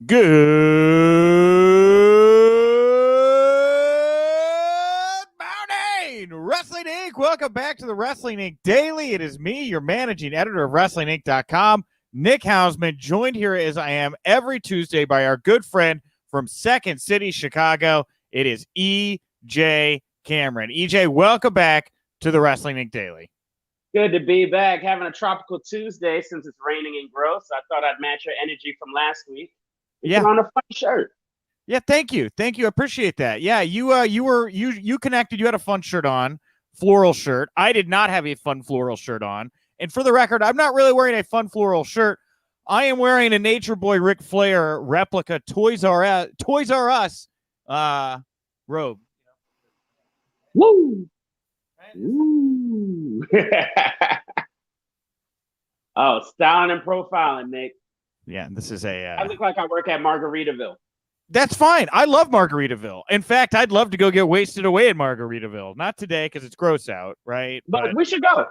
Good morning, Wrestling Inc. Welcome back to the Wrestling Inc. Daily. It is me, your managing editor of WrestlingInc.com, Nick Hausman, joined here as I am every Tuesday by our good friend from Second City, Chicago. It is EJ Cameron. EJ, welcome back to the Wrestling Inc. Daily. Good to be back, having a tropical Tuesday since it's raining in Gross. I thought I'd match your energy from last week. Yeah, on a fun shirt. Yeah, thank you. I appreciate that. Yeah, you connected. You had a fun shirt on, floral shirt. I did not have a fun floral shirt on. And for the record, I'm not really wearing a fun floral shirt. I am wearing a Nature Boy Ric Flair replica Toys R Us robe. Woo! Woo! Oh, styling and profiling, Nick. Yeah, this is a. I look like I work at Margaritaville. That's fine. I love Margaritaville. In fact, I'd love to go get wasted away in Margaritaville. Not today because it's gross out, right? But we should go.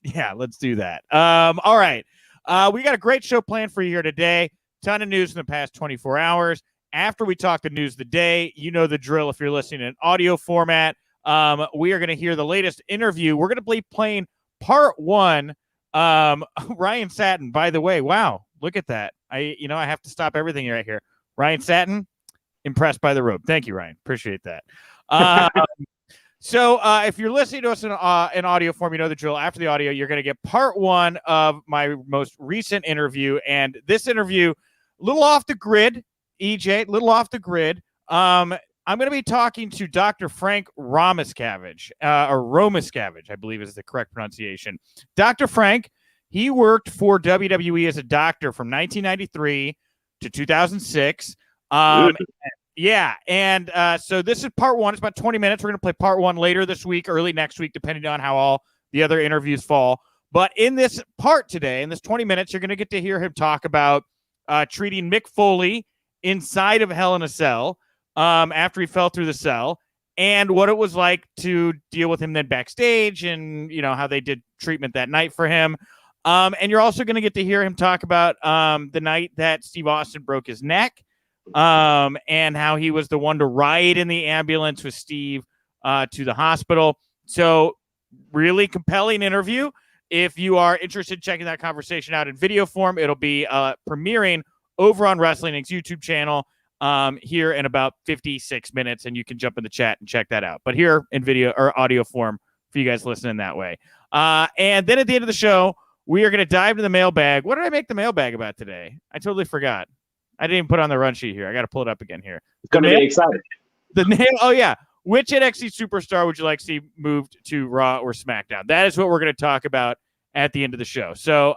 Yeah, let's do that. All right. We got a great show planned for you here today. Ton of news in the past 24 hours. After we talk the news of the day, you know the drill if you're listening in audio format. We are going to hear the latest interview. We're going to be playing part one. Ryan Satin, by the way, wow, look at that. I have to stop everything right here. Ryan Satin, impressed by the robe. Thank you, Ryan. Appreciate that. So if you're listening to us in audio form, you know the drill. After the audio, you're going to get part one of my most recent interview. And this interview, a little off the grid, EJ, a little off the grid. I'm going to be talking to Dr. Frank Romiscavige, or Romiscavige, I believe is the correct pronunciation. Dr. Frank, he worked for WWE as a doctor from 1993 to 2006. Yeah, and so this is part one. It's about 20 minutes. We're going to play part one later this week, early next week, depending on how all the other interviews fall. But in this part today, in this 20 minutes, you're going to get to hear him talk about treating Mick Foley inside of Hell in a Cell after he fell through the cell, and what it was like to deal with him then backstage, and how they did treatment that night for him. And you're also going to get to hear him talk about the night that Steve Austin broke his neck, and how he was the one to ride in the ambulance with Steve to the hospital. So really compelling interview. If you are interested in checking that conversation out in video form, it'll be premiering over on Wrestling Inc.'s YouTube channel here in about 56 minutes, and you can jump in the chat and check that out. But here in video or audio form for you guys listening that way. And then at the end of the show, we are going to dive into the mailbag. What did I make the mailbag about today? I totally forgot. I didn't even put it on the run sheet here. I got to pull it up again here. It's going to be exciting. Oh, yeah. Which NXT superstar would you like to see moved to Raw or SmackDown? That is what we're going to talk about at the end of the show. So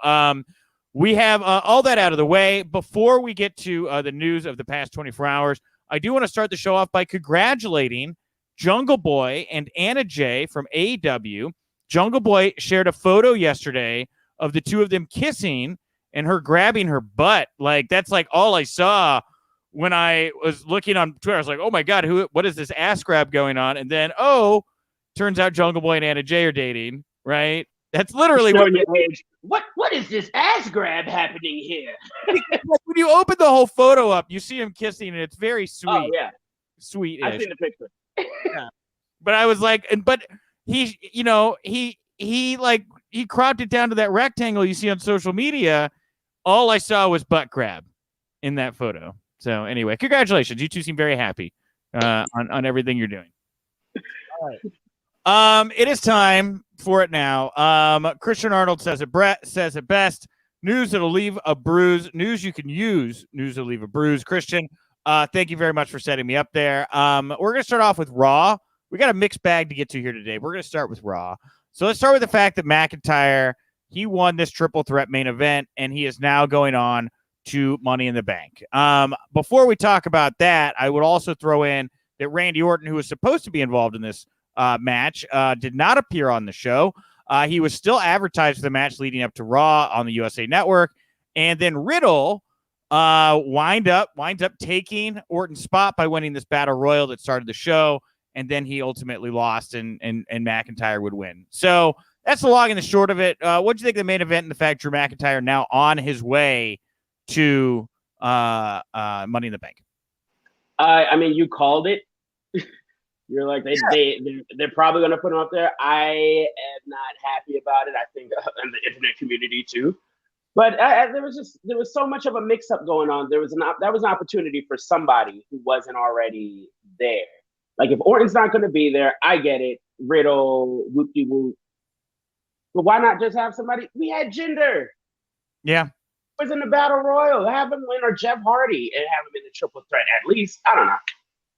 we have all that out of the way. Before we get to the news of the past 24 hours, I do want to start the show off by congratulating Jungle Boy and Anna Jay from AEW. Jungle Boy shared a photo yesterday of the two of them kissing and her grabbing her butt. Like, that's like all I saw when I was looking on Twitter. I was like, oh my God, what is this ass grab going on? And then, turns out Jungle Boy and Anna Jay are dating, right? That's literally what is this ass grab happening here? When you open the whole photo up, you see him kissing, and it's very sweet. Oh, yeah. Sweet. I've seen the picture. Yeah. But I was like, but he cropped it down to that rectangle you see on social media. All I saw was butt grab in that photo. So anyway, congratulations. You two seem very happy on everything you're doing. All right. It is time for it now. Christian Arnold says it best. News that'll leave a bruise. News you can use. News that'll leave a bruise. Christian, thank you very much for setting me up there. We're going to start off with Raw. We got a mixed bag to get to here today. We're going to start with Raw. So let's start with the fact that McIntyre, he won this triple threat main event, and he is now going on to Money in the Bank. Before we talk about that, I would also throw in that Randy Orton, who was supposed to be involved in this match, did not appear on the show. He was still advertised for the match leading up to Raw on the USA Network. And then Riddle winds up taking Orton's spot by winning this battle royal that started the show. And then he ultimately lost, and McIntyre would win. So that's the long and the short of it. What do you think of the main event and the fact Drew McIntyre now on his way to Money in the Bank. I mean, you called it. You're like they're probably going to put him up there. I am not happy about it. I think in the internet community too. But there was so much of a mix up going on. That was an opportunity for somebody who wasn't already there. Like if Orton's not going to be there, I get it. Riddle, whoop de whoop. But why not just have somebody? We had Jinder. Yeah. Was in the Battle Royal. Have him win, or Jeff Hardy and have him in the triple threat at least. I don't know.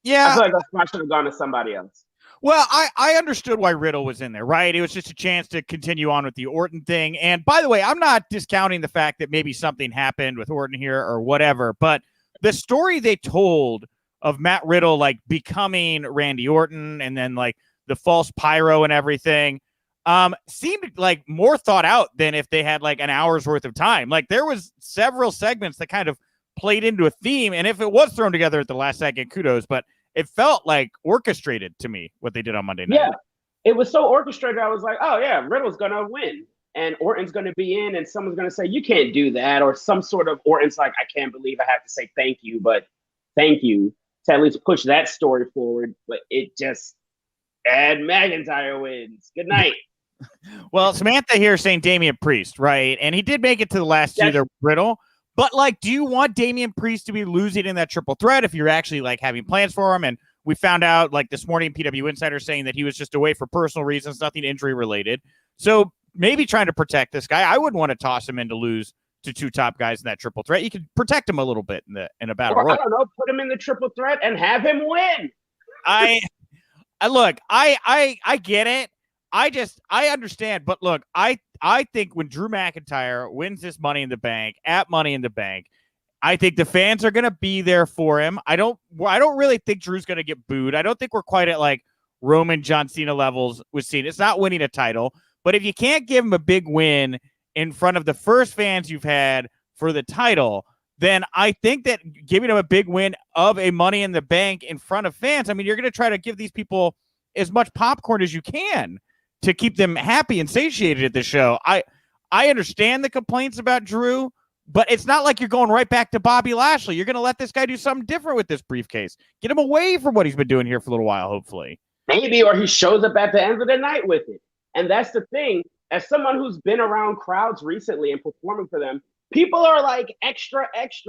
Yeah. I feel like that spot should have gone to somebody else. Well, I understood why Riddle was in there, right? It was just a chance to continue on with the Orton thing. And by the way, I'm not discounting the fact that maybe something happened with Orton here or whatever, but the story they told of Matt Riddle, like becoming Randy Orton and then like the false pyro and everything, seemed like more thought out than if they had like an hour's worth of time. Like there was several segments that kind of played into a theme. And if it was thrown together at the last second, kudos, but it felt like orchestrated to me what they did on Monday night. Yeah, it was so orchestrated. I was like, oh yeah, Riddle's going to win and Orton's going to be in and someone's going to say, you can't do that. Or some sort of Orton's like, I can't believe I have to say thank you, but thank you, to at least push that story forward. But it just, and McIntyre wins. Good night. Well, Samantha here saying Damian Priest, right? And he did make it to the last two there, Riddle. But, like, do you want Damian Priest to be losing in that triple threat if you're actually, like, having plans for him? And we found out, like, this morning, PW Insider saying that he was just away for personal reasons, nothing injury-related. So maybe trying to protect this guy. I wouldn't want to toss him in to lose to two top guys in that triple threat. You could protect him a little bit in a battle royal. I don't know, put him in the triple threat and have him win. I get it. I understand. But, look, I think when Drew McIntyre wins this Money in the Bank at Money in the Bank, I think the fans are going to be there for him. I don't really think Drew's going to get booed. I don't think we're quite at like Roman John Cena levels with Cena. It's not winning a title, but if you can't give him a big win in front of the first fans you've had for the title, then I think that giving him a big win of a Money in the Bank in front of fans, I mean, you're going to try to give these people as much popcorn as you can to keep them happy and satiated at the show. I understand the complaints about Drew, but it's not like you're going right back to Bobby Lashley. You're going to let this guy do something different with this briefcase. Get him away from what he's been doing here for a little while, hopefully. Maybe, or he shows up at the end of the night with it. And that's the thing. As someone who's been around crowds recently and performing for them, people are like extra,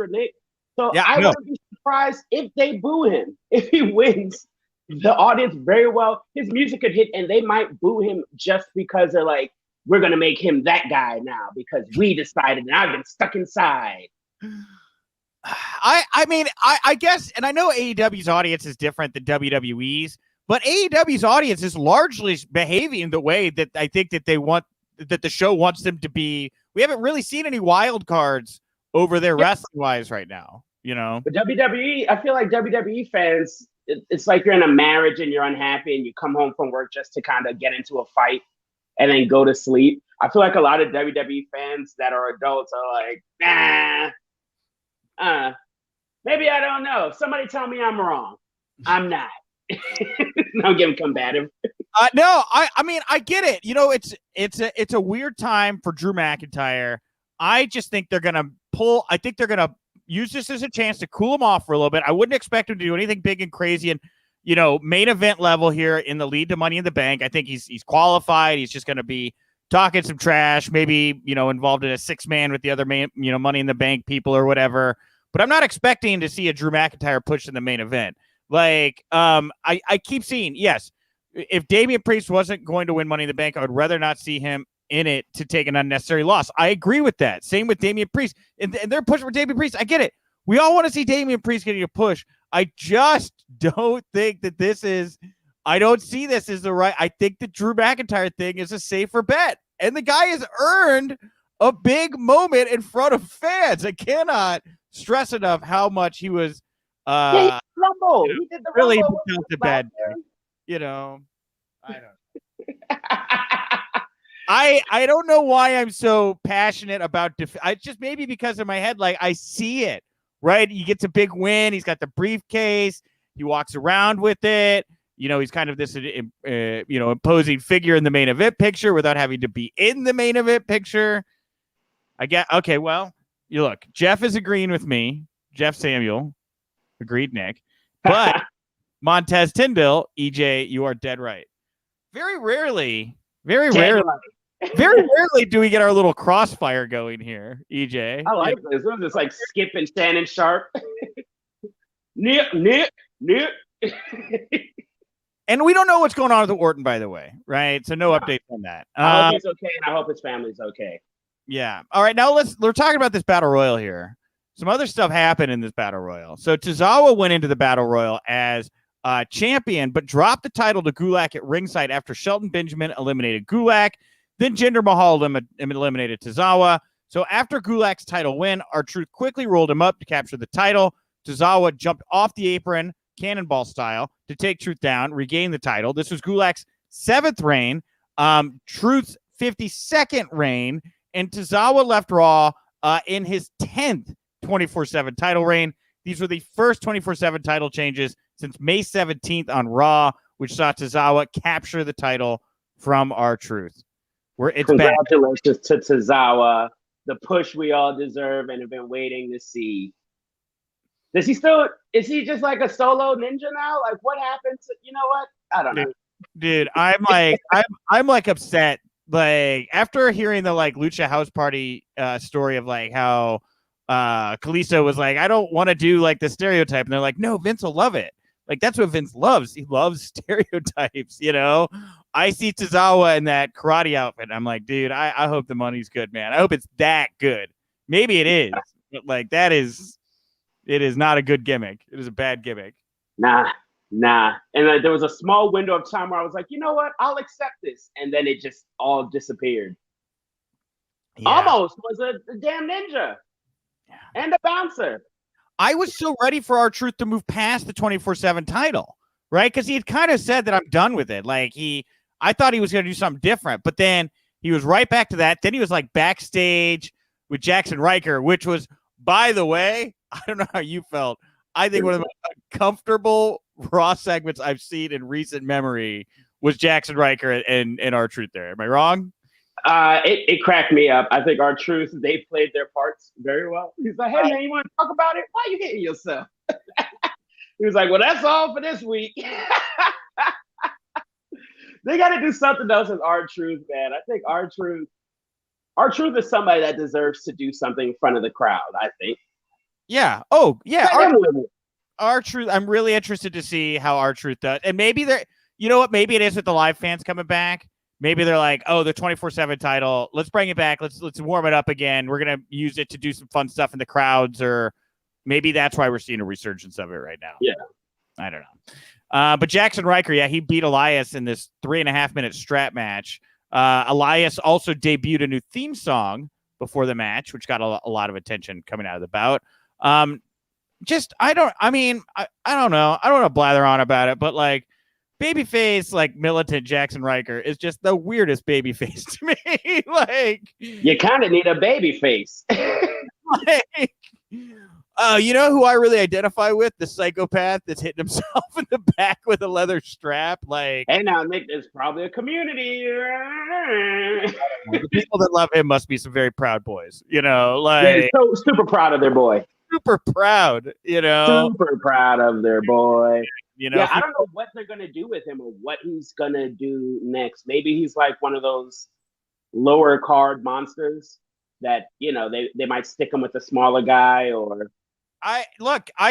Nick. So yeah, I wouldn't be surprised if they boo him. If he wins, the audience very well, his music could hit and they might boo him just because they're like, we're going to make him that guy now because we decided and I've been stuck inside. I mean, I guess, and I know AEW's audience is different than WWE's, but AEW's audience is largely behaving the way that I think that they want, that the show wants them to be. We haven't really seen any wild cards over there wrestling-wise right now, you know? But WWE, I feel like WWE fans, it's like you're in a marriage and you're unhappy and you come home from work just to kind of get into a fight and then go to sleep. I feel like a lot of WWE fans that are adults are like, maybe I don't know. Somebody tell me I'm wrong. I'm not. I'm getting combative. No, I mean, I get it. You know, it's a weird time for Drew McIntyre. I just think they're going to use this as a chance to cool him off for a little bit. I wouldn't expect him to do anything big and crazy and, you know, main event level here in the lead to Money in the Bank. I think he's qualified. He's just going to be talking some trash, maybe, you know, involved in a 6-man with the other Money in the Bank people or whatever. But I'm not expecting to see a Drew McIntyre push in the main event. Like, I keep seeing, yes, if Damian Priest wasn't going to win Money in the Bank, I would rather not see him in it to take an unnecessary loss. I agree with that. Same with Damian Priest. And they're pushing for Damian Priest. I get it. We all want to see Damian Priest getting a push. I just don't think that I don't see this as the right. I think the Drew McIntyre thing is a safer bet. And the guy has earned a big moment in front of fans. I cannot stress enough how much he was he rumbled. He did the really rumble the bad day. You know, I don't I don't know why I'm so passionate about I just maybe because in my head, like I see it, right? He gets a big win. He's got the briefcase. He walks around with it. You know, he's kind of this, imposing figure in the main event picture without having to be in the main event picture. I get, okay, well, you look, Jeff is agreeing with me. Jeff Samuel. Agreed, Nick. But Montez Tyndall, EJ, you are dead right. Very rarely do we get our little crossfire going here, EJ. I like this. We're just like Skip and Shannon Sharp. Nick. And we don't know what's going on with Orton, by the way, right? So no updates on that. I hope he's okay, and I hope his family's okay. Yeah. All right. Now we're talking about this battle royal here. Some other stuff happened in this battle royal. So Tozawa went into the battle royal as champion, but dropped the title to Gulak at ringside after Shelton Benjamin eliminated Gulak. Then Jinder Mahal eliminated Tozawa. So after Gulak's title win, R-Truth quickly rolled him up to capture the title. Tozawa jumped off the apron, cannonball style, to take Truth down, regain the title. This was Gulak's 7th reign, Truth's 52nd reign, and Tozawa left Raw in his 10th 24/7 title reign. These were the first 24/7 title changes since May 17th on Raw, which saw Tozawa capture the title from R-Truth. Congratulations to Tozawa, the push we all deserve and have been waiting to see. Is he just like a solo ninja now? Like, what happened to, you know what? I don't know. Dude, I'm like upset. Like, after hearing the like Lucha House Party story of like how Kalisto was like, I don't want to do like the stereotype. And they're like, no, Vince will love it. Like, that's what Vince loves. He loves stereotypes, you know? I see Tozawa in that karate outfit. I'm like, dude, I hope the money's good, man. I hope it's that good. Maybe it is. But like, it is not a good gimmick. It is a bad gimmick. Nah. And there was a small window of time where I was like, you know what? I'll accept this. And then it just all disappeared. Yeah. Almost was a damn ninja. Yeah. And a bouncer. I was so ready for R-Truth to move past the 24/7 title, right? Because he had kind of said that I'm done with it. Like, I thought he was going to do something different, but then he was right back to that. Then he was like backstage with Jackson Riker, which was, by the way, I don't know how you felt. I think one of the most uncomfortable Raw segments I've seen in recent memory was Jackson Riker and R-Truth there. Am I wrong? It cracked me up. I think R-Truth, they played their parts very well. He's like, hey, man, you want to talk about it? Why are you hitting yourself? He was like, well, that's all for this week. They got to do something else with R-Truth, man. I think R-Truth is somebody that deserves to do something in front of the crowd, I think. Yeah. Oh, yeah. R-Truth, I'm really interested to see how R-Truth does. And maybe you know what? Maybe it is with the live fans coming back. Maybe they're like, oh, the 24/7 title, let's bring it back. Let's warm it up again. We're going to use it to do some fun stuff in the crowds, or maybe that's why we're seeing a resurgence of it right now. Yeah. I don't know. But Jackson Riker, yeah, he beat Elias in this 3.5-minute strap match. Elias also debuted a new theme song before the match, which got a lot of attention coming out of the bout. I don't know. I don't want to blather on about it, but like, babyface, like militant Jackson Riker is just the weirdest babyface to me. Like, you kind of need a babyface. Like, you know who I really identify with? The psychopath that's hitting himself in the back with a leather strap. Like, hey, now Nick, there's probably a community. The people that love him must be some very proud boys. You know, like, they're so super proud of their boy. Super proud. You know, super proud of their boy. You know, yeah, I don't know what they're going to do with him or what he's going to do next. Maybe he's like one of those lower card monsters that, you know, they might stick him with a smaller guy, or I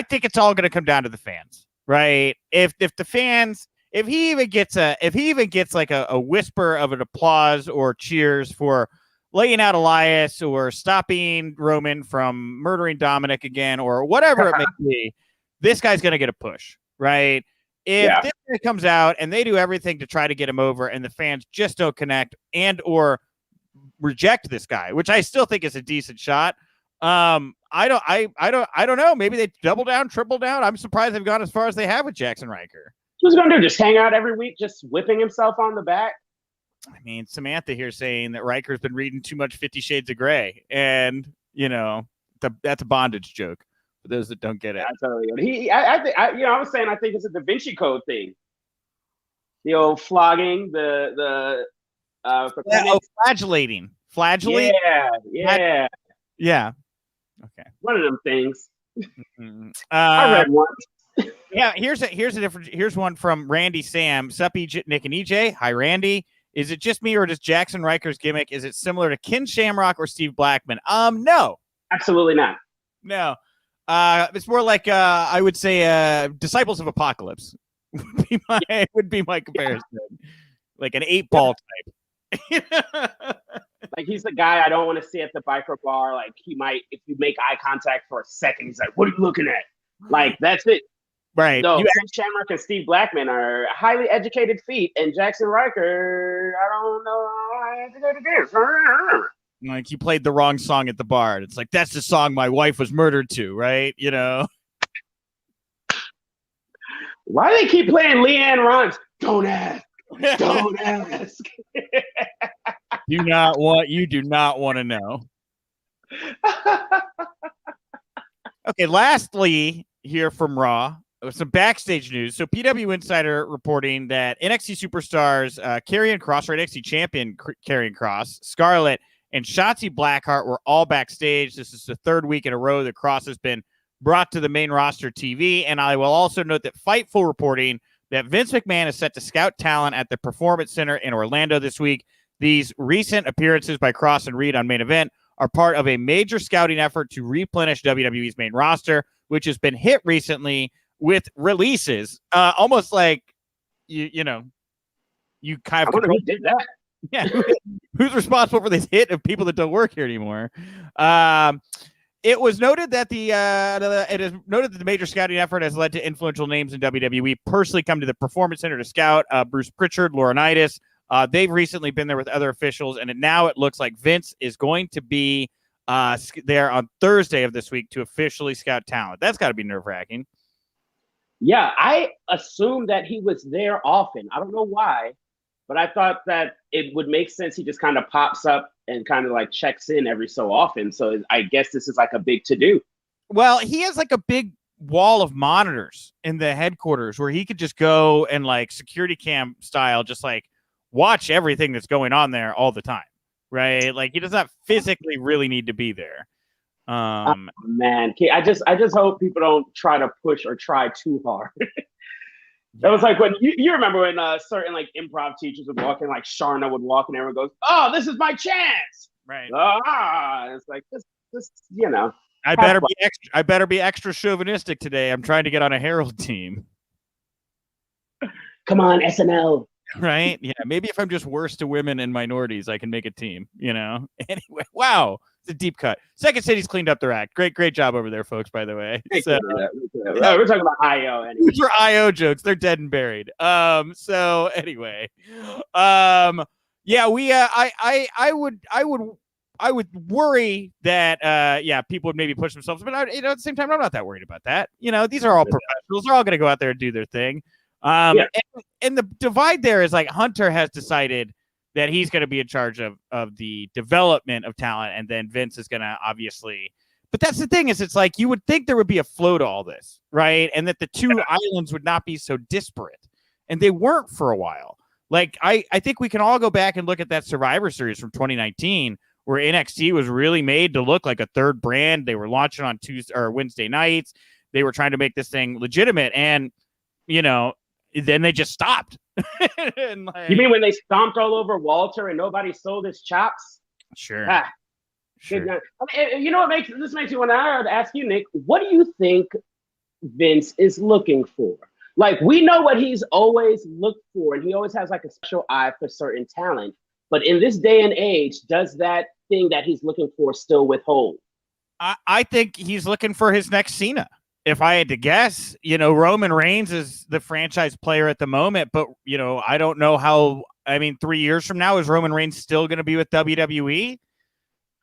think it's all going to come down to the fans, right? If the fans, if he even gets like a whisper of an applause or cheers for laying out Elias or stopping Roman from murdering Dominic again or whatever it may be, this guy's going to get a push. Right. If this guy comes out and they do everything to try to get him over and the fans just don't connect and or reject this guy, which I still think is a decent shot. I don't know. Maybe they double down, triple down. I'm surprised they've gone as far as they have with Jackson Riker. What's he gonna do? Just hang out every week, just whipping himself on the back? I mean, Samantha here saying that Riker's been reading too much 50 Shades of Grey, and you know, that's a bondage joke. For those that don't get it, I totally. I was saying I think it's a Da Vinci Code thing. The old flogging, flagellating. Yeah. Yeah. Okay. One of them things. I read one. Yeah, here's one from Randy Sam. Sup, Nick and EJ. Hi, Randy. Is it just me, or does Jackson Riker's gimmick, is it similar to Ken Shamrock or Steve Blackman? No. Absolutely not. No. It's more like I would say Disciples of Apocalypse would be my comparison. Like an 8-ball type. Like, he's the guy I don't want to see at the biker bar. Like, he might, if you make eye contact for a second, he's like, "What are you looking at?" Like, that's it. Right. No, Ken Shamrock and Steve Blackman are highly educated feet, and Jackson Riker, I don't know how educated is. Like, you played the wrong song at the bar. It's like, that's the song my wife was murdered to, right? You know? Why do they keep playing Leanne Rimes? Don't ask. Don't ask. You do not want to know. Okay, lastly, here from Raw, some backstage news. So PW Insider reporting that NXT superstars Karrion Kross, or NXT champion Karrion Kross, Scarlett, and Shotzi Blackheart were all backstage. This is the third week in a row that Kross has been brought to the main roster TV. And I will also note that Fightful reporting that Vince McMahon is set to scout talent at the Performance Center in Orlando this week. These recent appearances by Kross and Reed on Main Event are part of a major scouting effort to replenish WWE's main roster, which has been hit recently with releases. Almost like, you know, you kind of who did that. Yeah, who's responsible for this hit of people that don't work here anymore? It was noted that the major scouting effort has led to influential names in WWE personally come to the Performance Center to scout. Bruce Pritchard, Laurinaitis. They've recently been there with other officials, and now it looks like Vince is going to be there on Thursday of this week to officially scout talent. That's got to be nerve-wracking. Yeah, I assumed that he was there often. I don't know why, but I thought that it would make sense. He just kind of pops up and kind of like checks in every so often. So I guess this is like a big to-do. Well, he has like a big wall of monitors in the headquarters where he could just go and like security cam style, just like watch everything that's going on there all the time, right? Like, he does not physically really need to be there. Man, I just hope people don't try to push or try too hard. That was like when you remember when certain like improv teachers would walk in, like Sharna would walk and everyone goes, "Oh, this is my chance!" Right? It's like just you know. I better be extra chauvinistic today. I'm trying to get on a Herald team. Come on, SNL. Right? Yeah. Maybe if I'm just worse to women and minorities, I can make a team. You know. Anyway, wow. It's a deep cut. Second City's cleaned up their act. Great job over there, folks, by the way. So, we're talking about IO anyway. These are IO jokes. They're dead and buried. So anyway. Yeah, we I would worry that people would maybe push themselves, but at the same time, I'm not that worried about that. You know, these are all professionals. They're all gonna go out there and do their thing. And the divide there is like Hunter has decided that he's going to be in charge of the development of talent, and then Vince is going to obviously. But that's the thing, is it's like you would think there would be a flow to all this, right? And that the two islands would not be so disparate, and they weren't for a while. Like, I think we can all go back and look at that Survivor Series from 2019, where NXT was really made to look like a third brand. They were launching on Tuesday or Wednesday nights. They were trying to make this thing legitimate, and then they just stopped. And like, you mean when they stomped all over Walter and nobody sold his chops? Sure. Sure. You know what makes me want to ask you, Nick, what do you think Vince is looking for? Like, we know what he's always looked for, and he always has like a special eye for certain talent. But in this day and age, does that thing that he's looking for still withhold? I think he's looking for his next Cena. If I had to guess, Roman Reigns is the franchise player at the moment, but, I don't know how, 3 years from now, is Roman Reigns still going to be with WWE?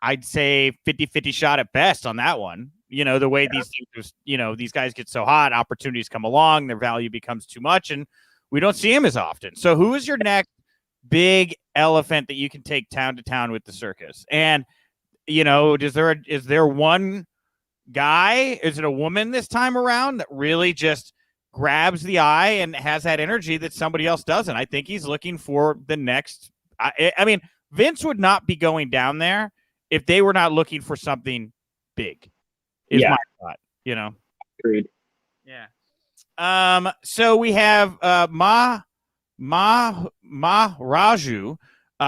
I'd say 50-50 shot at best on that one. The way these things, these guys get so hot, opportunities come along, their value becomes too much, and we don't see him as often. So who is your next big elephant that you can take town to town with the circus? And, is there one guy, is it a woman this time around, that really just grabs the eye and has that energy that somebody else doesn't? I think he's looking for the next. Vince would not be going down there if they were not looking for something big, is my thought. you know. Agreed. Yeah. So we have Raju.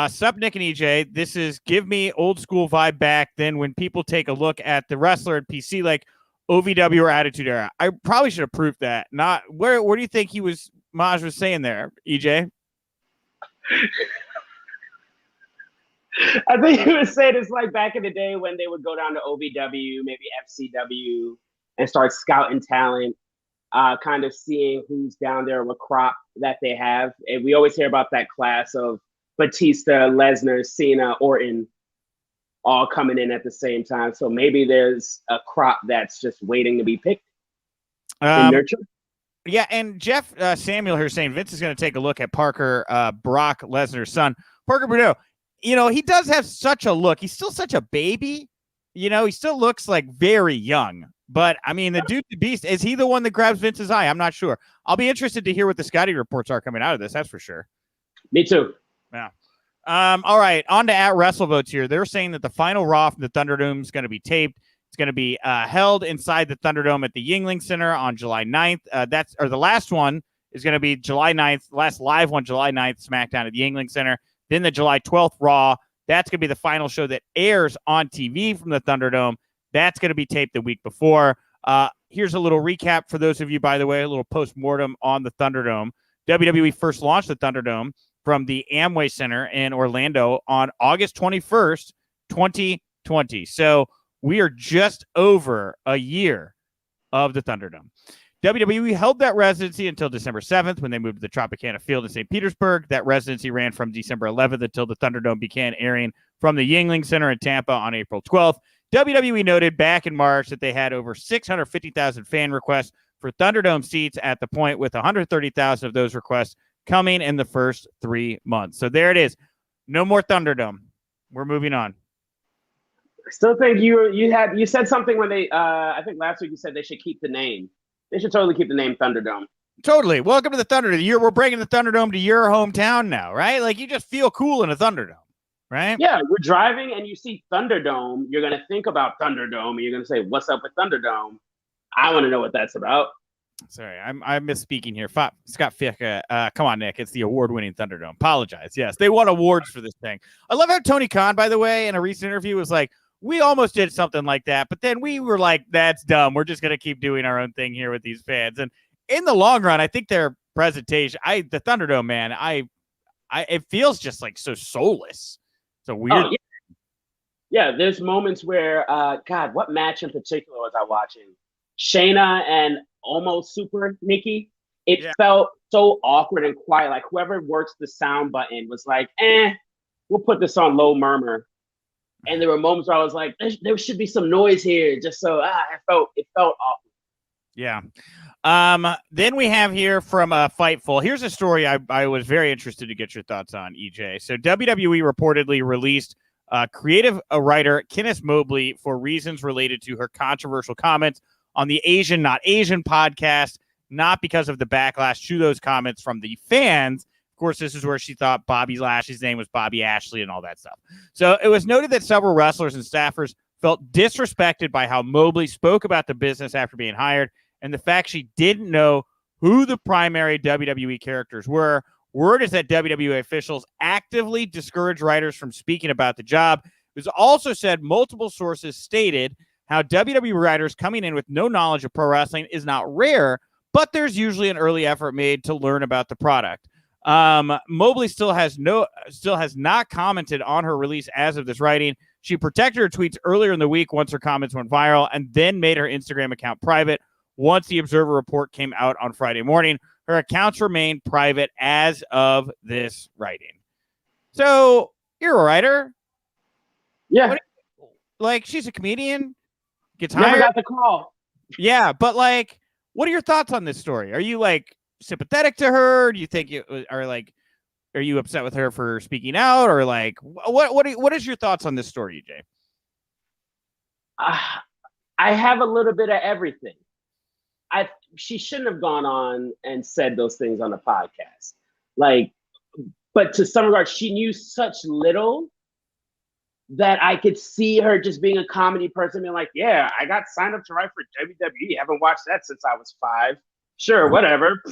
Sup, Nick and EJ. This is give me old school vibe back then when people take a look at the wrestler at PC like OVW or Attitude Era. I probably should have proved that. Not where do you think Maj was saying there, EJ? I think he was saying it's like back in the day when they would go down to OVW, maybe FCW, and start scouting talent, kind of seeing who's down there, what crop that they have. And we always hear about that class of Batista, Lesnar, Cena, Orton, all coming in at the same time. So maybe there's a crop that's just waiting to be picked and nurtured. Yeah, and Jeff Samuel here saying Vince is going to take a look at Parker Brock Lesnar's son, Parker Bruno. He does have such a look. He's still such a baby. He still looks like very young. But, I mean, the dude, the beast, is he the one that grabs Vince's eye? I'm not sure. I'll be interested to hear what the Scotty reports are coming out of this. That's for sure. Me too. Yeah. All right, on to at WrestleVotes here. They're saying that the final Raw from the Thunderdome is going to be taped. It's going to be held inside the Thunderdome at the Yuengling Center on July 9th. The last one is going to be July 9th. The last live one, July 9th, SmackDown at the Yuengling Center. Then the July 12th Raw. That's going to be the final show that airs on TV from the Thunderdome. That's going to be taped the week before. Here's a little recap for those of you, by the way, a little post-mortem on the Thunderdome. WWE first launched the Thunderdome from the Amway Center in Orlando on August 21st, 2020. So we are just over a year of the Thunderdome. WWE held that residency until December 7th when they moved to the Tropicana Field in St. Petersburg. That residency ran from December 11th until the Thunderdome began airing from the Yuengling Center in Tampa on April 12th. WWE noted back in March that they had over 650,000 fan requests for Thunderdome seats at the point, with 130,000 of those requests coming in the first 3 months. So there it is. No more Thunderdome. We're moving on. I still think you said something when they I think last week you said they should keep the name. They should totally keep the name Thunderdome. Totally. Welcome to the Thunderdome. We're bringing the Thunderdome to your hometown now, right? Like, you just feel cool in a Thunderdome, right? Yeah, you're driving and you see Thunderdome. You're going to think about Thunderdome and you're going to say, what's up with Thunderdome? I want to know what that's about. Sorry, I'm misspeaking here. Scott Fick, come on, Nick. It's the award-winning Thunderdome. Apologize. Yes, they won awards for this thing. I love how Tony Khan, by the way, in a recent interview was like, we almost did something like that, but then we were like, that's dumb. We're just going to keep doing our own thing here with these fans. And in the long run, I think their presentation, the Thunderdome, man, it feels just like so soulless. It's a weird. Oh, yeah, there's moments where, God, what match in particular was I watching? Shayna and Almost Super Nikki. It felt so awkward and quiet. Like whoever works the sound button was like, we'll put this on low murmur. And there were moments where I was like, there should be some noise here, just so it felt awkward. Yeah. Then we have here from Fightful. Here's a story I was very interested to get your thoughts on, EJ. So WWE reportedly released creative writer Kenneth Mobley for reasons related to her controversial comments on the Asian Not Asian podcast, not because of the backlash to those comments from the fans. Of course, this is where she thought Bobby Lashley's name was Bobby Ashley and all that stuff. So it was noted that several wrestlers and staffers felt disrespected by how Mobley spoke about the business after being hired, and the fact she didn't know who the primary WWE characters were. Word is that WWE officials actively discourage writers from speaking about the job. It was also said multiple sources stated how WWE writers coming in with no knowledge of pro wrestling is not rare, but there's usually an early effort made to learn about the product. Mobley still has not commented on her release as of this writing. She protected her tweets earlier in the week once her comments went viral, and then made her Instagram account private once the Observer report came out on Friday morning. Her accounts remain private as of this writing. So you're a writer. Yeah. She's a comedian, gets Never hired. got the call. Yeah, but what are your thoughts on this story? Are you sympathetic to her? Do you think are you upset with her for speaking out, or what is your thoughts on this story, EJ? I have a little bit of everything. She shouldn't have gone on and said those things on the podcast. But to some regard, she knew such little that I could see her just being a comedy person, being like, yeah, I got signed up to write for WWE. Haven't watched that since I was 5. Sure, whatever.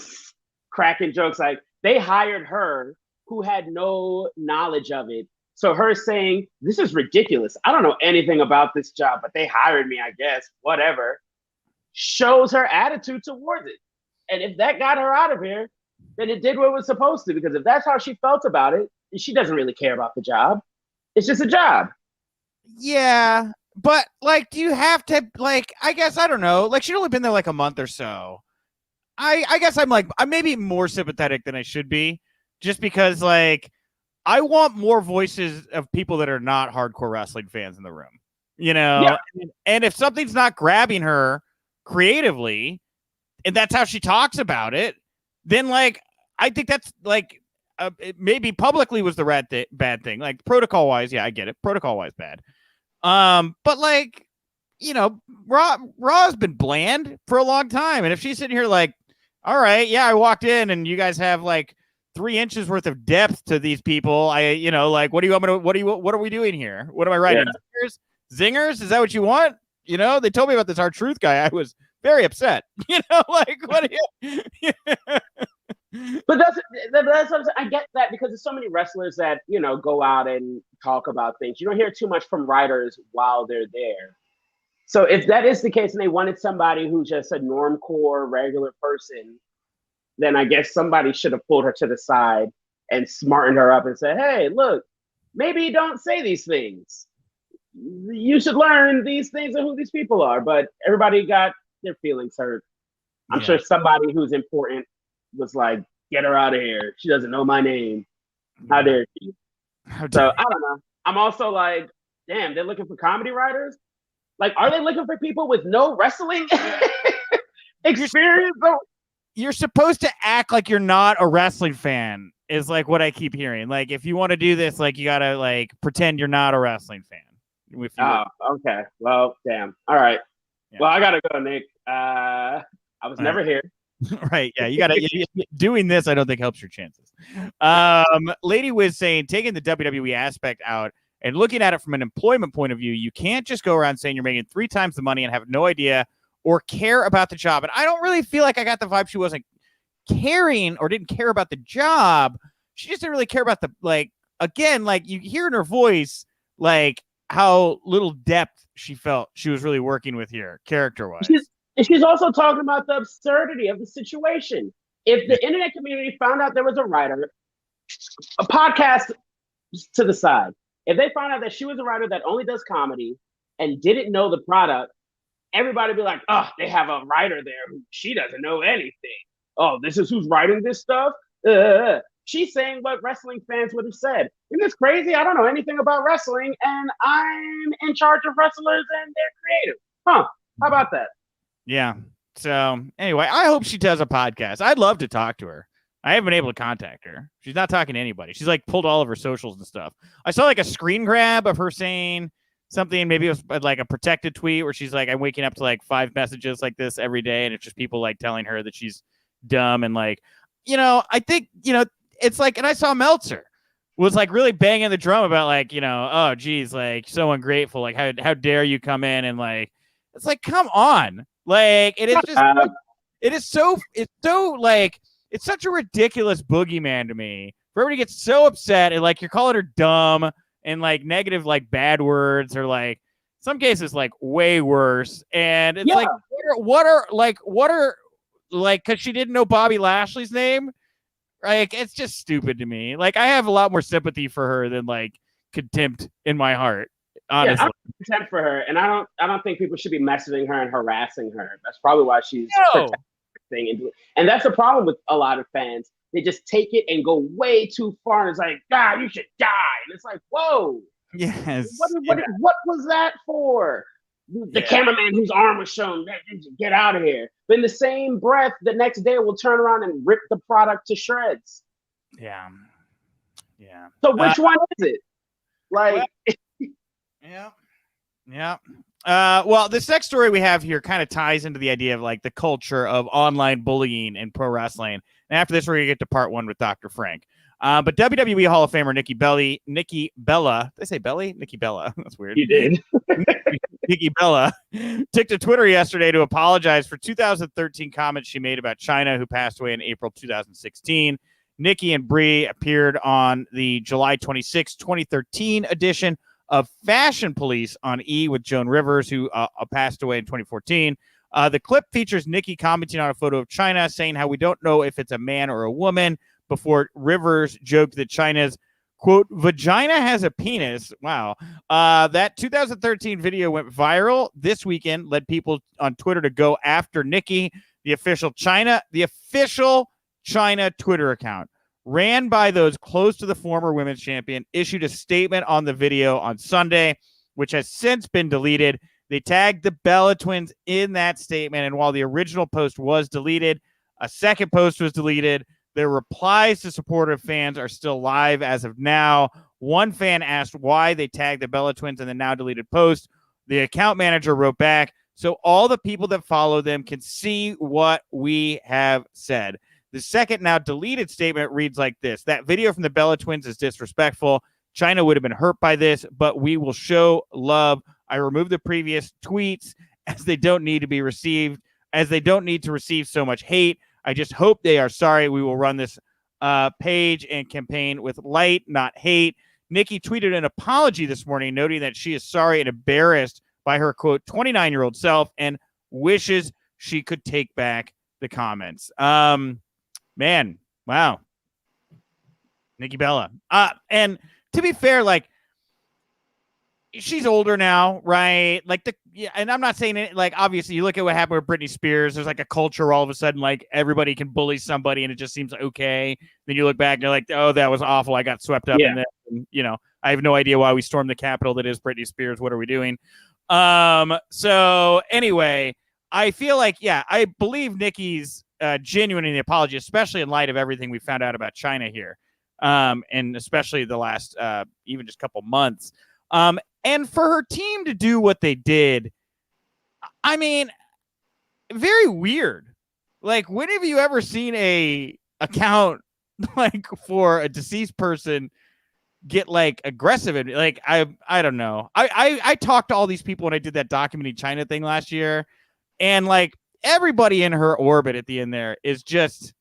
Cracking jokes. Like, they hired her who had no knowledge of it. So her saying, this is ridiculous. I don't know anything about this job, but they hired me, I guess, whatever, shows her attitude towards it. And if that got her out of here, then it did what it was supposed to. Because if that's how she felt about it, she doesn't really care about the job. It's just a job. Yeah. But, like, do you have to, like, I guess, I don't know. Like, she'd only been there like a month or so. I guess I'm maybe more sympathetic than I should be, just because, like, I want more voices of people that are not hardcore wrestling fans in the room, you know? Yeah. And if something's not grabbing her creatively, and that's how she talks about it, then, like, I think that's, like, maybe publicly was the bad thing. Like, protocol-wise, yeah, I get it. Protocol-wise, bad. But, like, you know, Raw's been bland for a long time. And if she's sitting here like, all right, yeah, I walked in and you guys have like 3 inches worth of depth to these people. Like, what are we doing here? What am I writing? Yeah. Zingers? Is that what you want? You know, they told me about this R-Truth guy. I was very upset. You know, like, what do you? But that's what I'm saying. I get that because there's so many wrestlers that, you know, go out and talk about things. You don't hear too much from writers while they're there. So if that is the case and they wanted somebody who's just a normcore regular person, then I guess somebody should have pulled her to the side and smartened her up and said, hey, look, maybe don't say these things. You should learn these things and who these people are. But everybody got their feelings hurt. I'm sure somebody who's important was like, get her out of here. She doesn't know my name. How dare she? So I don't know. I'm also like, damn, they're looking for comedy writers? Like, are they looking for people with no wrestling experience? You're supposed to act like you're not a wrestling fan, is like what I keep hearing. Like, if you want to do this, like, you got to like pretend you're not a wrestling fan. Okay. Well, damn. All right. Yeah. Well, I got to go, Nick. I was never here. Right. Yeah. You got to doing this. I don't think helps your chances. Lady Wiz saying, taking the WWE aspect out and looking at it from an employment point of view, you can't just go around saying you're making 3 times the money and have no idea or care about the job. And I don't really feel like I got the vibe she wasn't caring or didn't care about the job. She just didn't really care about the, like, again, like you hear in her voice, like how little depth she felt she was really working with here, character-wise. She's also talking about the absurdity of the situation. If the internet community found out there was a writer, a podcast to the side, if they found out that she was a writer that only does comedy and didn't know the product, everybody would be like, oh, they have a writer there who she doesn't know anything. Oh, this is who's writing this stuff? She's saying what wrestling fans would have said. Isn't this crazy? I don't know anything about wrestling, and I'm in charge of wrestlers and they're creative. Huh, how about that? Yeah. So, anyway, I hope she does a podcast. I'd love to talk to her. I haven't been able to contact her. She's not talking to anybody. She's like pulled all of her socials and stuff. I saw like a screen grab of her saying something. Maybe it was like a protected tweet where she's like, I'm waking up to like 5 messages like this every day. And it's just people like telling her that she's dumb. And like, you know, I think, you know, it's like, and I saw Meltzer was like really banging the drum about like, you know, oh geez, like so ungrateful. Like how dare you come in and like, it's like, come on. Like it is just, it's so like, it's such a ridiculous boogeyman to me. Everybody gets so upset and like you're calling her dumb and like negative, like bad words or like some cases like way worse. And it's like, what are because she didn't know Bobby Lashley's name. Like, it's just stupid to me. Like, I have a lot more sympathy for her than like contempt in my heart. Honestly, yeah, I'm contempt for her, and I don't think people should be messaging her and harassing her. That's probably why she's protecting and that's the problem with a lot of fans. They just take it and go way too far. And it's like, God, you should die. And it's like, whoa. Yes. What was that for? The cameraman whose arm was shown, get out of here. But in the same breath, the next day we'll turn around and rip the product to shreds. Yeah. Yeah. So which one is it? Like, yeah. Well, this next story we have here kind of ties into the idea of like the culture of online bullying in pro wrestling. And after this, we're going to get to part 1 with Dr. Frank. But WWE Hall of Famer Nikki Bella, did I say Belly? Nikki Bella. That's weird. You did. Nikki Bella took to Twitter yesterday to apologize for 2013 comments she made about China, who passed away in April 2016. Nikki and Brie appeared on the July 26, 2013 edition of Fashion Police on E! With Joan Rivers, who passed away in 2014. The clip features Nikki commenting on a photo of China, saying how we don't know if it's a man or a woman, before Rivers joked that China's, quote, vagina has a penis. Wow. That 2013 video went viral this weekend, led people on Twitter to go after Nikki. The official China Twitter account, ran by those close to the former women's champion, issued a statement on the video on Sunday, which has since been deleted. They tagged the Bella twins in that statement, and while the original post was deleted, a second post was deleted. Their replies to supportive fans are still live as of now. One fan asked why they tagged the Bella twins in the now deleted post. The account manager wrote back, so all the people that follow them can see what we have said. The second now deleted statement reads like this: that video from the Bella twins is disrespectful. China would have been hurt by this, but we will show love. I removed the previous tweets as they don't need to receive so much hate. I just hope they are sorry. We will run this page and campaign with light, not hate. Nikki tweeted an apology this morning, noting that she is sorry and embarrassed by her, quote, 29-year-old self, and wishes she could take back the comments. Man, wow. Nikki Bella. And to be fair, like, she's older now, right? Like and I'm not saying it, like, obviously you look at what happened with Britney Spears. There's like a culture all of a sudden, like everybody can bully somebody and it just seems okay. Then you look back and you're like, oh, that was awful. I got swept up in this. And, I have no idea why we stormed the Capitol. That is Britney Spears. What are we doing? So anyway, I feel like, I believe Nikki's genuine in the apology, especially in light of everything we found out about China here. And especially the last, even just couple months. And for her team to do what they did, I mean, very weird. Like, when have you ever seen a account like for a deceased person get like aggressive? And like, I don't know. I talked to all these people when I did that documenting China thing last year, and like everybody in her orbit at the end there is just,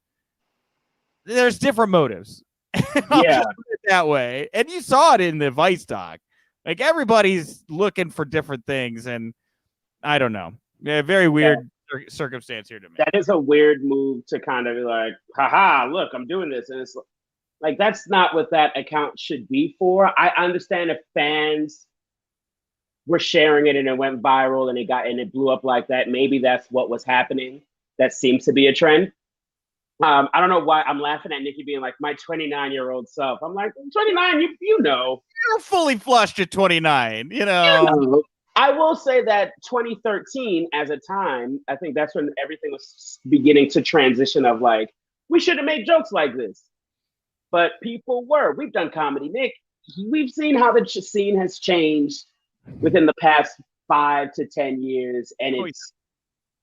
there's different motives. I'll just put it that way. And you saw it in the Vice doc. Like, everybody's looking for different things, and I don't know. Very weird circumstance here to me. That is a weird move to kind of be like, haha, look, I'm doing this. And it's like, that's not what that account should be for. I understand if fans were sharing it and it went viral and it blew up like that. Maybe that's what was happening. That seems to be a trend. I don't know why I'm laughing at Nikki being like, my 29-year-old self. I'm like, 29, you know. You're fully flushed at 29, I will say that 2013 as a time, I think that's when everything was beginning to transition of like, we should have made jokes like this. But people were. We've done comedy, Nick. We've seen how the scene has changed within the past 5 to 10 years. And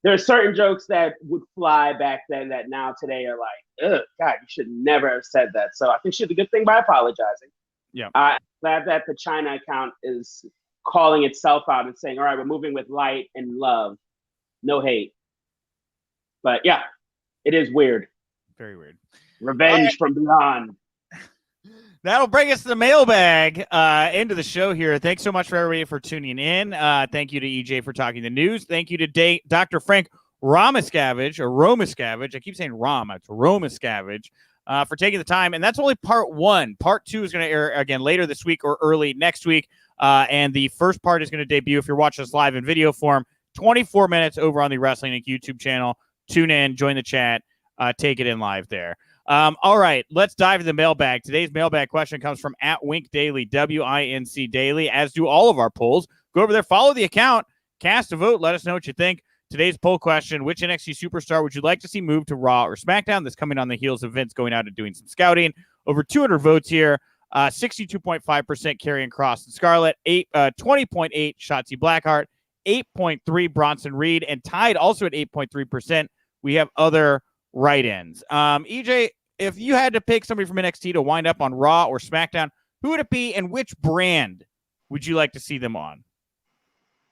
there are certain jokes that would fly back then that now today are like, ugh, God, you should never have said that. So I think she did a good thing by apologizing. Yeah. I'm glad that the China account is calling itself out and saying, all right, we're moving with light and love, no hate. But yeah, it is weird. Very weird. Revenge from beyond. That'll bring us to the mailbag into the show here. Thanks so much for everybody for tuning in. Thank you to EJ for talking the news. Thank you to Dr. Frank Romascavage. I keep saying Rom. It's Romascavage for taking the time. And that's only part one. Part two is going to air again later this week or early next week. And the first part is going to debut, if you're watching us live in video form, 24 minutes over on the Wrestling Inc. YouTube channel. Tune in, join the chat, take it in live there. All right, let's dive into the mailbag. Today's mailbag question comes from @WinkDaily, WINC Daily, as do all of our polls. Go over there, follow the account, cast a vote, let us know what you think. Today's poll question: which NXT superstar would you like to see move to Raw or SmackDown? This coming on the heels of Vince going out and doing some scouting. Over 200 votes here. 62.5% Karrion Kross and Scarlett, 20.8 Shotzi Blackheart, 8.3 Bronson Reed, and tied also at 8.3%. We have other write-ins. EJ, if you had to pick somebody from NXT to wind up on Raw or SmackDown, who would it be, and which brand would you like to see them on?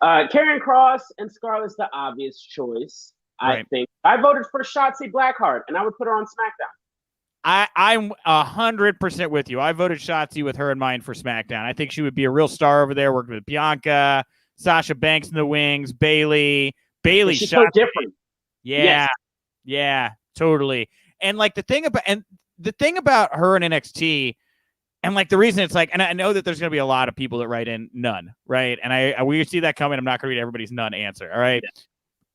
Karrion Kross and Scarlett's the obvious choice. Right. I think I voted for Shotzi Blackheart, and I would put her on SmackDown. I'm 100% with you. I voted Shotzi with her in mind for SmackDown. I think she would be a real star over there, working with Bianca, Sasha Banks in the wings, Bayley. She's so different. Yeah, yeah, totally. And like the thing about her in NXT, and like the reason it's like, and I know that there's going to be a lot of people that write in none, right? And we see that coming. I'm not going to read everybody's none answer, all right? Yeah.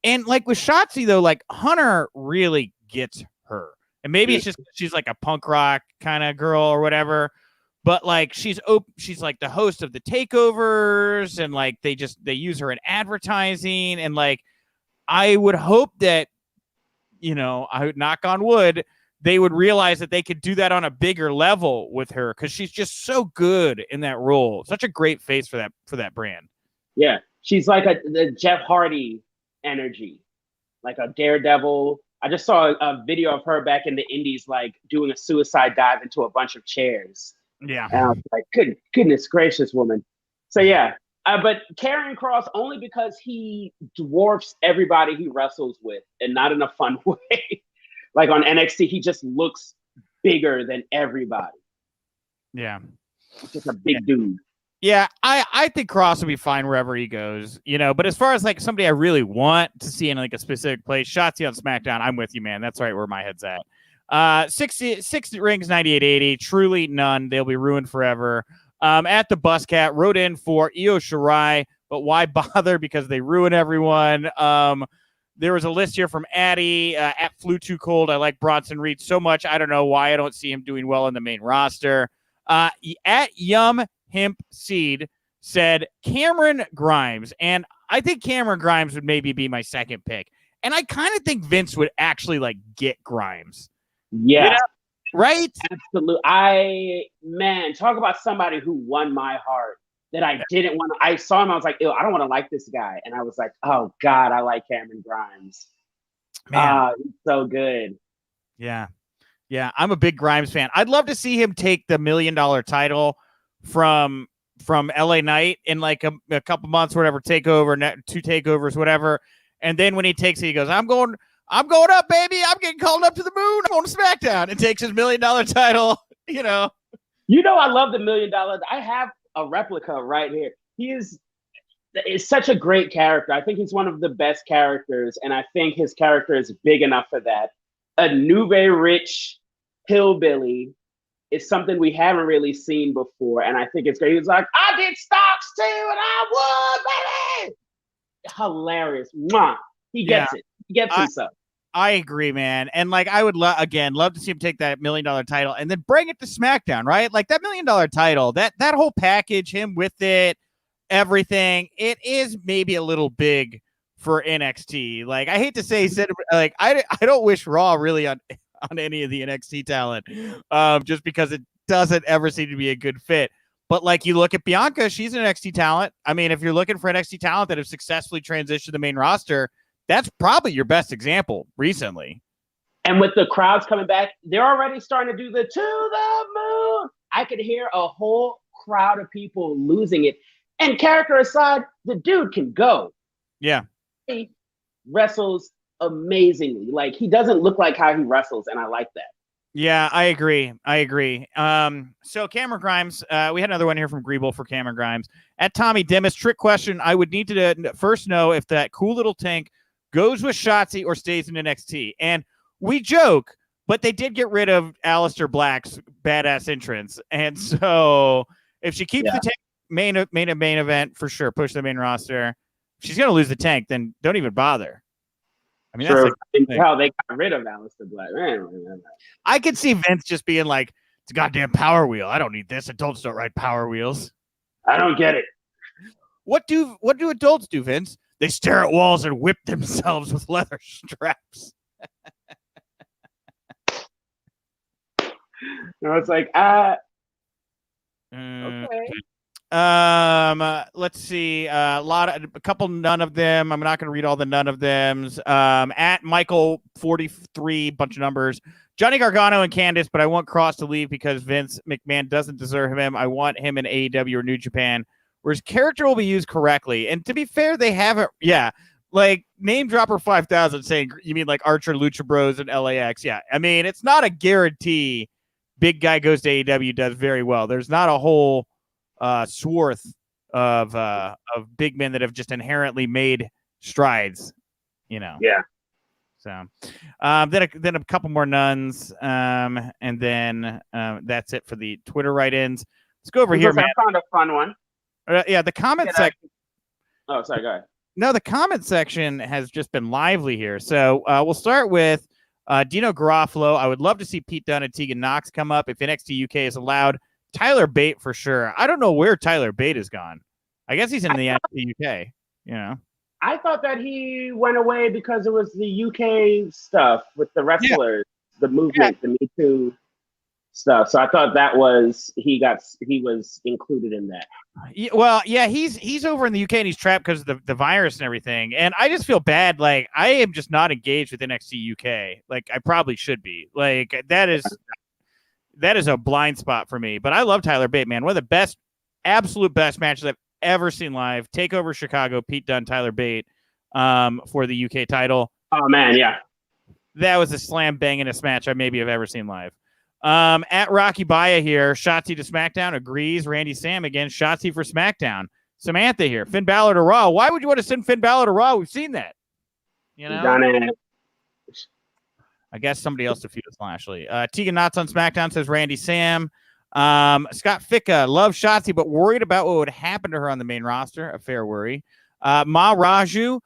And like with Shotzi though, like Hunter really gets her. And maybe it's just she's like a punk rock kind of girl or whatever, but like she's like the host of the takeovers, and like they use her in advertising, and like I would hope that, you know, I would knock on wood, they would realize that they could do that on a bigger level with her, because she's just so good in that role. Such a great face for that brand. Yeah, she's like the Jeff Hardy energy, like a daredevil. I just saw a video of her back in the Indies, like doing a suicide dive into a bunch of chairs. Yeah. And I was like, goodness gracious, woman. So yeah, but Karrion Kross, only because he dwarfs everybody he wrestles with, and not in a fun way. Like on NXT, he just looks bigger than everybody. Yeah. Just a big dude. Yeah, I think Kross will be fine wherever he goes, you know. But as far as like somebody I really want to see in like a specific place, Shotzi on SmackDown, I'm with you, man. That's right where my head's at. 60 rings, 98.80. Truly none. They'll be ruined forever. At the Buscat, wrote in for Io Shirai, but why bother? Because they ruin everyone. There was a list here from Addie at Flew Too Cold. I like Bronson Reed so much. I don't know why I don't see him doing well in the main roster. At Yum Hemp Seed said Cameron Grimes, and I think Cameron Grimes would maybe be my second pick. And I kind of think Vince would actually like get Grimes. Yeah. You know? Right? Absolutely. Talk about somebody who won my heart that I didn't want to. I saw him, I was like, ew, I don't want to like this guy. And I was like, oh God, I like Cameron Grimes. Man. He's so good. Yeah. Yeah, I'm a big Grimes fan. I'd love to see him take the $1 million title from LA Knight in like a couple months, whatever, takeover, 2 takeovers, whatever. And then when he takes it, he goes, I'm going up, baby. I'm getting called up to the moon. I'm going to SmackDown, and takes his $1 million title, you know. I love the $1 million. I have a replica right here. Is such a great character. I think he's one of the best characters, and I think his character is big enough for that. A nouveau rich hillbilly is something we haven't really seen before, and I think it's great. He's like, I did stocks too, and I would, baby. Hilarious. Mwah. He gets it. He gets himself. I agree, man. And like, I would love to see him take that $1 million title and then bring it to SmackDown, right? Like that $1 million title, that whole package, him with it, everything, it is maybe a little big for NXT. Like, I hate to say, like, I don't wish Raw really on any of the NXT talent, just because it doesn't ever seem to be a good fit. But like, you look at Bianca, she's an NXT talent. I mean, if you're looking for NXT talent that have successfully transitioned to the main roster, that's probably your best example recently. And with the crowds coming back, they're already starting to do the to the moon. I could hear a whole crowd of people losing it. And character aside, the dude can go. Yeah. He wrestles amazingly. Like, he doesn't look like how he wrestles, and I like that. Yeah, I agree. So Cameron Grimes, we had another one here from Greeble for Cameron Grimes. At Tommy Demis, trick question. I would need to first know if that cool little tank goes with Shotzi or stays in NXT. And we joke, but they did get rid of Aleister Black's badass entrance. And so if she keeps the tank main event, for sure, push the main roster. If she's going to lose the tank, then don't even bother. I mean, that's like how they got rid of Aleister Black. Man. I could see Vince just being like, it's a goddamn Power Wheel. I don't need this. Adults don't ride Power Wheels. I don't get it. What do adults do, Vince? They stare at walls and whip themselves with leather straps. No, it's like, okay. Let's see. A couple none of them. I'm not going to read all the none of thems. At Michael 43, bunch of numbers. Johnny Gargano and Candice, but I want Cross to leave because Vince McMahon doesn't deserve him. I want him in AEW or New Japan, where his character will be used correctly. And to be fair, they haven't. Yeah, like name dropper 5,000 saying, you mean like Archer, Lucha Bros, and LAX? Yeah, I mean it's not a guarantee. Big guy goes to AEW, does very well. There's not a whole swath of big men that have just inherently made strides. Yeah. So then a couple more nuns, and then that's it for the Twitter write-ins. Let's go over here, man. I found a fun one. Yeah, the comment section. Oh, sorry, go ahead. No, the comment section has just been lively here. So we'll start with Dino Garofalo. I would love to see Pete Dunne and Tegan Knox come up if NXT UK is allowed. Tyler Bate for sure. I don't know where Tyler Bate has gone. I guess he's in the NXT UK, I thought that he went away because it was the UK stuff with the wrestlers, the movement, the Me Too stuff. So I thought that was he was included in that. Yeah, he's over in the UK and he's trapped because of the virus and everything. And I just feel bad. Like I am just not engaged with NXT UK. Like I probably should be. Like that is a blind spot for me. But I love Tyler Bate, man. One of the absolute best matches I've ever seen live. Takeover Chicago, Pete Dunne, Tyler Bate for the UK title. Oh man, yeah. That was a slam bangingest match I maybe have ever seen live. At Rocky Baya here, Shotzi to SmackDown agrees. Randy Sam again, Shotzi for SmackDown. Samantha here, Finn Balor to Raw. Why would you want to send Finn Balor to Raw? We've seen that. Done it. I guess somebody else to feud with Lashley. Tegan Knox on SmackDown says Randy Sam. Scott Ficca, love Shotzi, but worried about what would happen to her on the main roster. A fair worry. Ma Raju,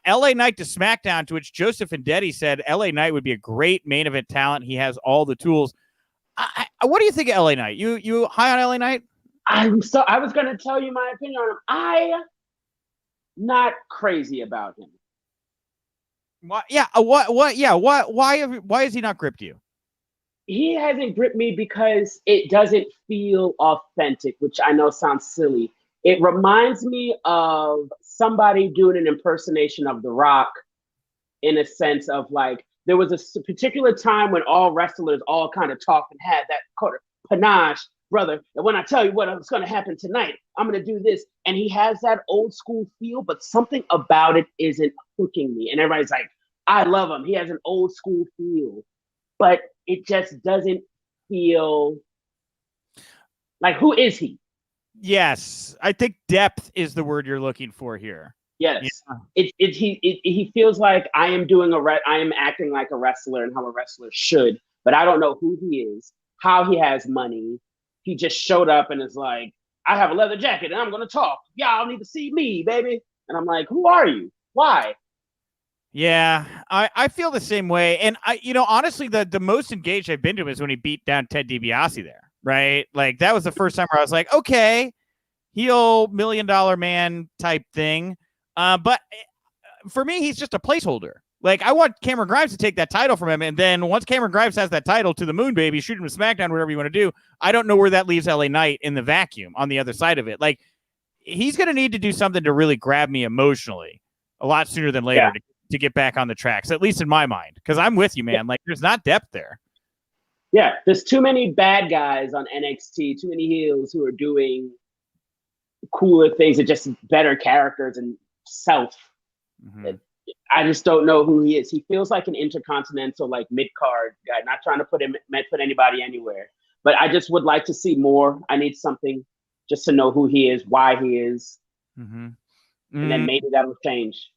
LA Knight to SmackDown, to which Joseph Vendetti said LA Knight would be a great main event talent. He has all the tools. What do you think of LA Knight? You high on LA Knight? I was going to tell you my opinion on him. I'm not crazy about him. What? Yeah. What? Yeah. What? Why has he not gripped you? He hasn't gripped me because it doesn't feel authentic, which I know sounds silly. It reminds me of somebody doing an impersonation of The Rock, in a sense of like, there was a particular time when all wrestlers all kind of talked and had that kind of panache, brother. And when I tell you what's going to happen tonight, I'm going to do this. And he has that old school feel, but something about it isn't hooking me. And everybody's like, I love him. He has an old school feel, but it just doesn't feel like, who is he? Yes. I think depth is the word you're looking for here. Yes, yeah. He feels like I am acting like a wrestler and how a wrestler should, but I don't know who he is, how he has money. He just showed up and is like, I have a leather jacket and I'm going to talk. Y'all need to see me, baby. And I'm like, who are you? Why? Yeah, I feel the same way. And honestly, the most engaged I've been to is when he beat down Ted DiBiase there, right? Like that was the first time where I was like, okay, heel $1 million man type thing. But for me, he's just a placeholder. Like, I want Cameron Grimes to take that title from him. And then once Cameron Grimes has that title, to the moon, baby, shoot him to SmackDown, whatever you want to do. I don't know where that leaves LA Knight in the vacuum on the other side of it. Like, he's going to need to do something to really grab me emotionally a lot sooner than later to get back on the tracks, at least in my mind. Because I'm with you, man. Yeah. Like, there's not depth there. Yeah, there's too many bad guys on NXT, too many heels who are doing cooler things and just better characters and self. Mm-hmm. I just don't know who he is. He feels like an intercontinental, like mid-card guy. Not trying to put anybody anywhere, but I just would like to see more. I need something just to know who he is, why he is, and then maybe that'll change.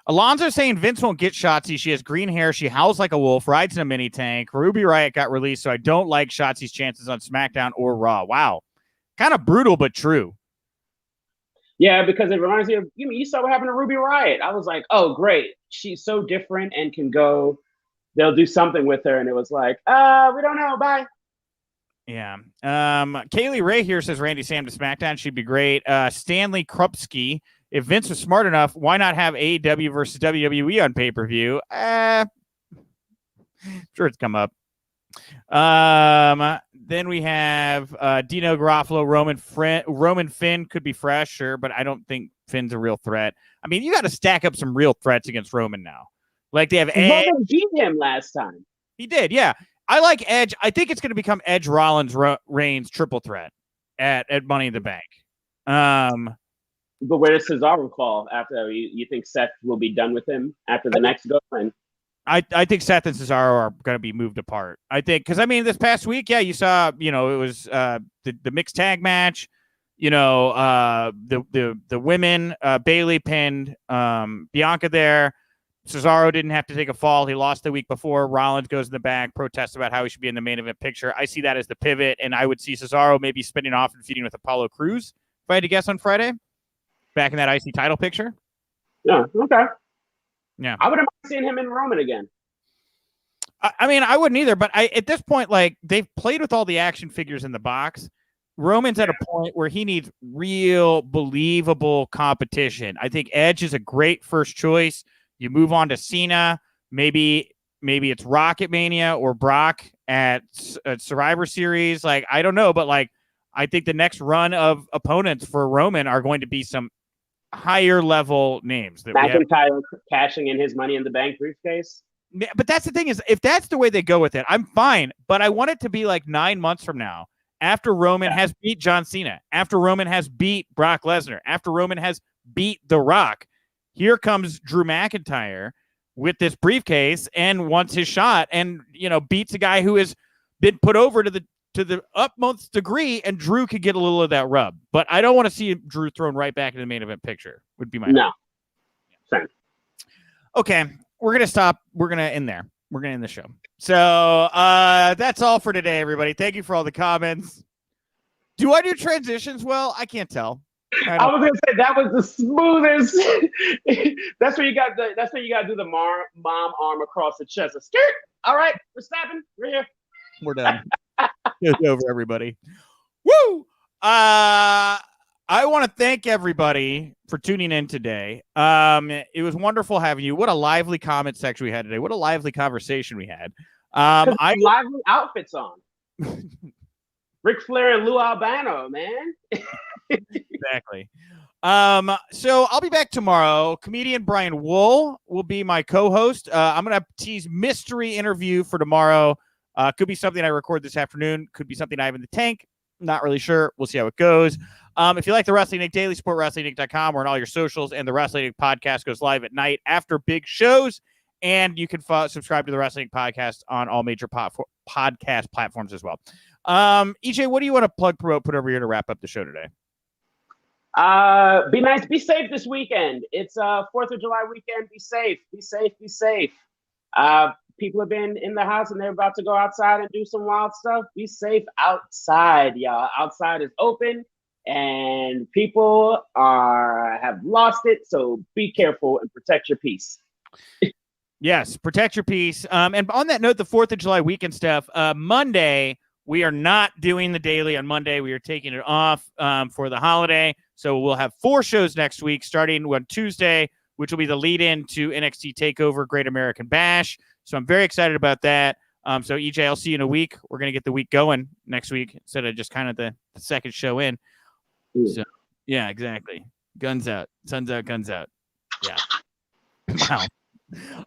Alonzo saying Vince won't get Shotzi. She has green hair. She howls like a wolf, rides in a mini tank. Ruby Riott got released, so I don't like Shotzi's chances on SmackDown or Raw. Wow. Kind of brutal, but true. Yeah, because it reminds me of, you saw what happened to Ruby Riott. I was like, oh, great. She's so different and can go, they'll do something with her. And it was like, we don't know. Bye. Yeah. Kaylee Ray here says Randy Sam to SmackDown. She'd be great. Stanley Krupski. If Vince was smart enough, why not have AEW versus WWE on pay-per-view? Sure, it's come up. Then we have Dino Garofalo, Roman Finn could be fresh, sure, but I don't think Finn's a real threat. I mean, you got to stack up some real threats against Roman now. Like they have Roman beat him last time. He did, yeah. I like Edge. I think it's going to become Edge, Rollins, Reigns triple threat at Money in the Bank. But where does Cesaro fall after? You think Seth will be done with him after the next go? And I think Seth and Cesaro are going to be moved apart. I think because this past week, you saw it was the mixed tag match. The women, Bayley pinned Bianca there. Cesaro didn't have to take a fall. He lost the week before. Rollins goes in the back, protests about how he should be in the main event picture. I see that as the pivot, and I would see Cesaro maybe spinning off and feuding with Apollo Crews, if I had to guess, on Friday, back in that IC title picture. Yeah, okay. Yeah. I wouldn't mind seeing him in Roman again. I wouldn't either, but at this point, they've played with all the action figures in the box. Roman's at a point where he needs real, believable competition. I think Edge is a great first choice. You move on to Cena. Maybe it's Rocket Mania or Brock at Survivor Series. I don't know, but I think the next run of opponents for Roman are going to be some higher level names. That McIntyre cashing in his Money in the Bank briefcase. Yeah, but that's the thing is, if that's the way they go with it, I'm fine. But I want it to be 9 months from now, after Roman has beat John Cena, after Roman has beat Brock Lesnar, after Roman has beat The Rock. Here comes Drew McIntyre with this briefcase and wants his shot, and beats a guy who has been put over to the utmost degree, and Drew could get a little of that rub. But I don't want to see Drew thrown right back into the main event picture. Would be my no. Same. Okay, we're gonna stop. We're gonna end there. We're gonna end the show. So that's all for today, everybody. Thank you for all the comments. Do I do transitions well? I can't tell. I was gonna say that was the smoothest. That's where you got to do the mom arm across the chest. A skirt. All right, we're snapping. We're here. We're done. It's over, everybody. Woo! I want to thank everybody for tuning in today. It was wonderful having you. What a lively comment section we had today. What a lively conversation we had. Lively outfits on. Ric Flair and Lou Albano, man. Exactly. So I'll be back tomorrow. Comedian Brian Wool will be my co-host. I'm going to tease mystery interview for tomorrow. Could be something I record this afternoon. Could be something I have in the tank. Not really sure. We'll see how it goes. If you like the Wrestling Nick Daily, support WrestlingNick.com. We're on all your socials, and the Wrestling Nick podcast goes live at night after big shows. And you can subscribe to the Wrestling Nick podcast on all major podcast platforms as well. EJ, what do you want to plug, promote, put over here to wrap up the show today? Be nice. Be safe this weekend. It's 4th of July weekend. Be safe. Be safe. Be safe. People have been in the house and they're about to go outside and do some wild stuff. Be safe outside, y'all. Outside is open and people have lost it. So be careful and protect your peace. Yes, protect your peace. And on that note, the 4th of July weekend stuff, Monday, we are not doing the daily on Monday. We are taking it off for the holiday. So we'll have 4 shows next week, starting on Tuesday, which will be the lead-in to NXT TakeOver Great American Bash. So I'm very excited about that. So EJ, I'll see you in a week. We're going to get the week going next week instead of just kind of the second show in. So, yeah, exactly. Guns out. Sun's out, guns out. Yeah.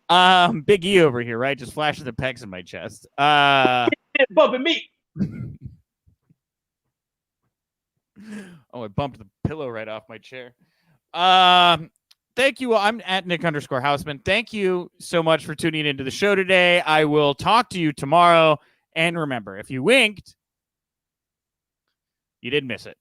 Wow. Big E over here, right? Just flashing the pecs in my chest. Bumping me. Oh, I bumped the pillow right off my chair. Thank you. I'm at Nick_Hausman. Thank you so much for tuning into the show today. I will talk to you tomorrow. And remember, if you winked, you didn't miss it.